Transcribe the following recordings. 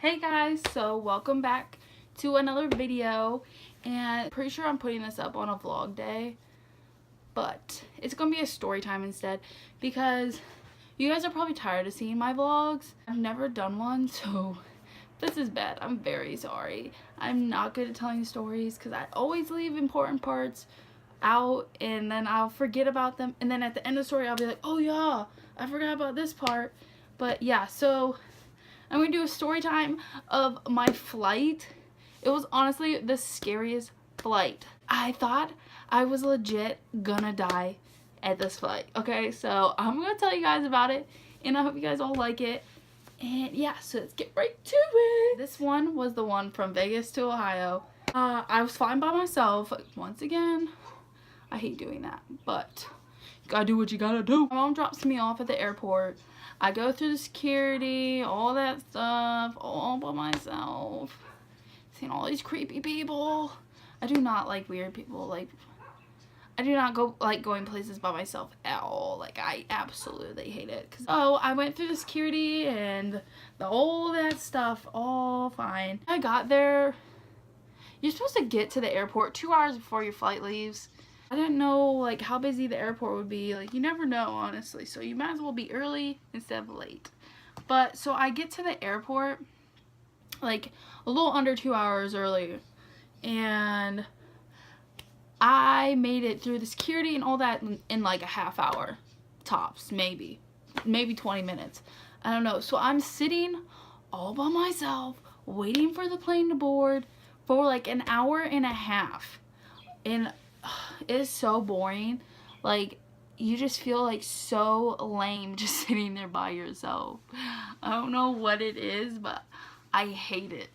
Hey guys, so welcome back to another video, and pretty sure I'm putting this up on a vlog day, but it's gonna be a story time instead because you guys are probably tired of seeing my vlogs. I've never done one, so this is bad. I'm very sorry. I'm not good at telling stories because I always leave important parts out and then I'll forget about them, and then at the end of the story I'll be like, oh yeah, I forgot about this part. But yeah, so I'm going to do a story time of my flight. It was honestly the scariest flight. I thought I was legit gonna die at this flight. Okay, so I'm going to tell you guys about it, and I hope you guys all like it. And yeah, so let's get right to it. This one was the one from Vegas to Ohio. I was flying by myself. Once again, I hate doing that, but you gotta do what you gotta do. My mom drops me off at the airport. I go through the security, all that stuff, all by myself. Seeing all these creepy people. I do not like weird people. Like, I do not like going places by myself at all. Like, I absolutely hate it. So I went through the security and all that stuff, all fine. I got there. You're supposed to get to the airport 2 hours before your flight leaves. I didn't know like how busy the airport would be. Like, you never know, honestly, so you might as well be early instead of late. But so I get to the airport like a little under 2 hours early, and I made it through the security and all that in like a half hour tops, maybe 20 minutes. I don't know. So I'm sitting all by myself waiting for the plane to board for like an hour and a half, and it is so boring. Like, you just feel like so lame just sitting there by yourself. I don't know what it is, but I hate it.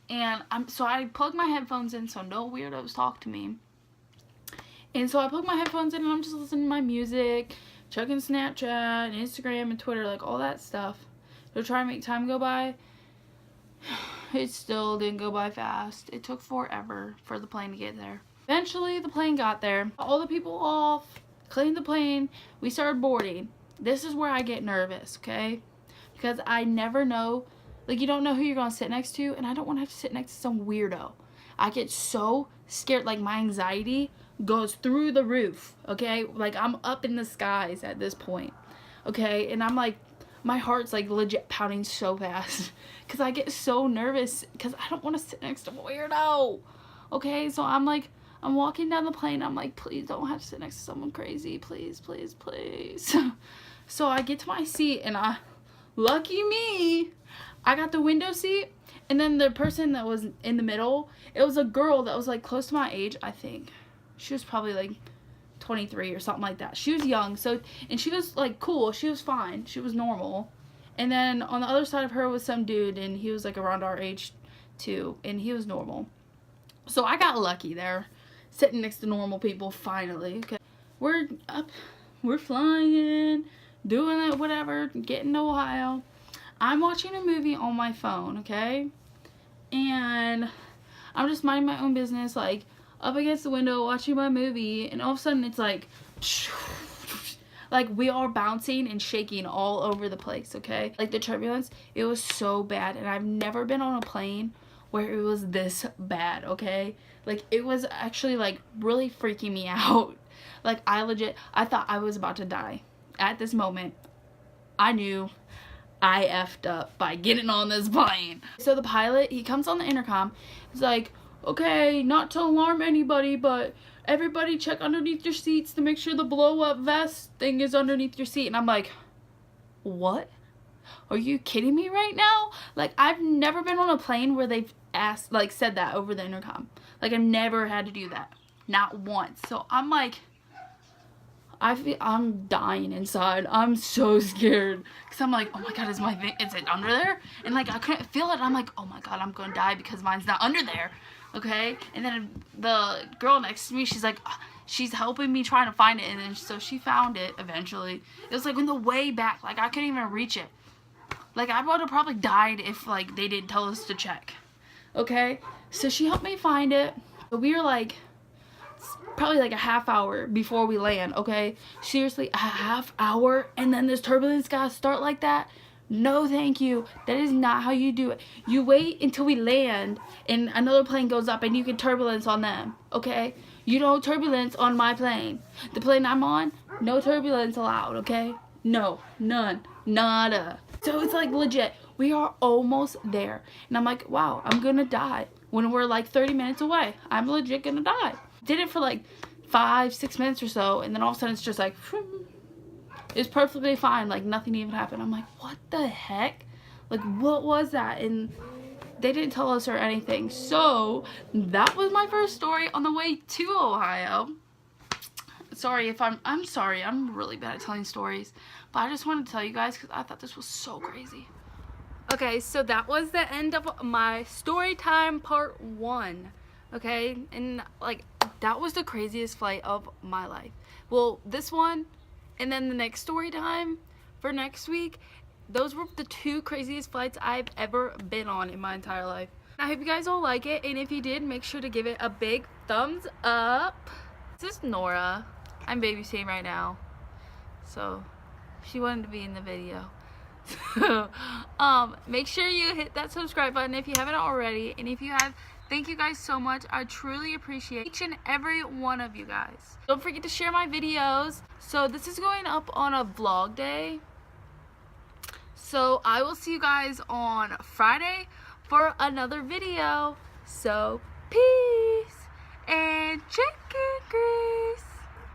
And so I plug my headphones in so no weirdos talk to me. And so I plug my headphones in and I'm just listening to my music, checking Snapchat and Instagram and Twitter, like all that stuff, to try and make time go by. It still didn't go by fast. It took forever for the plane to get there. Eventually, the plane got there. All the people off, cleaned the plane. We started boarding. This is where I get nervous, okay? Because I never know. Like, you don't know who you're going to sit next to, and I don't want to have to sit next to some weirdo. I get so scared. Like, my anxiety goes through the roof, okay? Like, I'm up in the skies at this point, okay? And I'm like, my heart's like legit pounding so fast because I get so nervous because I don't want to sit next to a weirdo, okay? So I'm like, I'm walking down the plane. I'm like, please don't have to sit next to someone crazy. Please, please, please. So I get to my seat, and lucky me, I got the window seat. And then the person that was in the middle, it was a girl that was like close to my age, I think. She was probably like 23 or something like that. She was young, so, and she was like cool. She was fine. She was normal. And then on the other side of her was some dude, and he was like around our age too, and he was normal. So I got lucky there, sitting next to normal people finally. Okay, we're up, we're flying, doing it, whatever, getting to Ohio. I'm watching a movie on my phone, okay? And I'm just minding my own business, like up against the window watching my movie, and all of a sudden it's like we are bouncing and shaking all over the place, okay? Like, the turbulence, it was so bad, and I've never been on a plane where it was this bad, okay? Like, it was actually like really freaking me out. Like, I thought I was about to die. At this moment, I knew I effed up by getting on this plane. So the pilot, he comes on the intercom. He's like, okay, not to alarm anybody, but everybody check underneath your seats to make sure the blow-up vest thing is underneath your seat. And I'm like, what? Are you kidding me right now? Like, I've never been on a plane where they've said that over the intercom. Like, I've never had to do that. Not once. So I'm like, I'm dying inside. I'm so scared. Because I'm like, oh my god, is it under there? And like, I couldn't feel it. I'm like, oh my god, I'm going to die because mine's not under there. Okay? And then the girl next to me, she's like, she's helping me trying to find it. And then so she found it eventually. It was like in the way back. Like, I couldn't even reach it. Like, I would have probably died if like they didn't tell us to check. Okay? So she helped me find it. But we were like, probably like a half hour before we land, okay? Seriously, a half hour, and then this turbulence gotta start like that? No, thank you. That is not how you do it. You wait until we land and another plane goes up and you get turbulence on them, okay? You don't turbulence on my plane. The plane I'm on, no turbulence allowed, okay? No, none, nada. So it's like legit. We are almost there. And I'm like, wow, I'm gonna die when we're like 30 minutes away. I'm legit gonna die. Did it for like 5-6 minutes or so, and then all of a sudden it's just like, it's perfectly fine, like nothing even happened. I'm like, what the heck? Like, what was that? And they didn't tell us or anything. So that was my first story on the way to Ohio. Sorry if I'm sorry, I'm really bad at telling stories, but I just wanted to tell you guys because I thought this was so crazy. Okay, so that was the end of my story time part 1. Okay, and like that was the craziest flight of my life. Well, this one and then the next story time for next week, those were the 2 craziest flights I've ever been on in my entire life. I hope you guys all like it, and if you did, make sure to give it a big thumbs up. This is Nora. I'm babysitting right now, so she wanted to be in the video. Make sure you hit that subscribe button if you haven't already, and if you have, thank you guys so much. I truly appreciate each and every one of you guys. Don't forget to share my videos. So this is going up on a vlog day, so I will see you guys on Friday for another video. So peace and check it.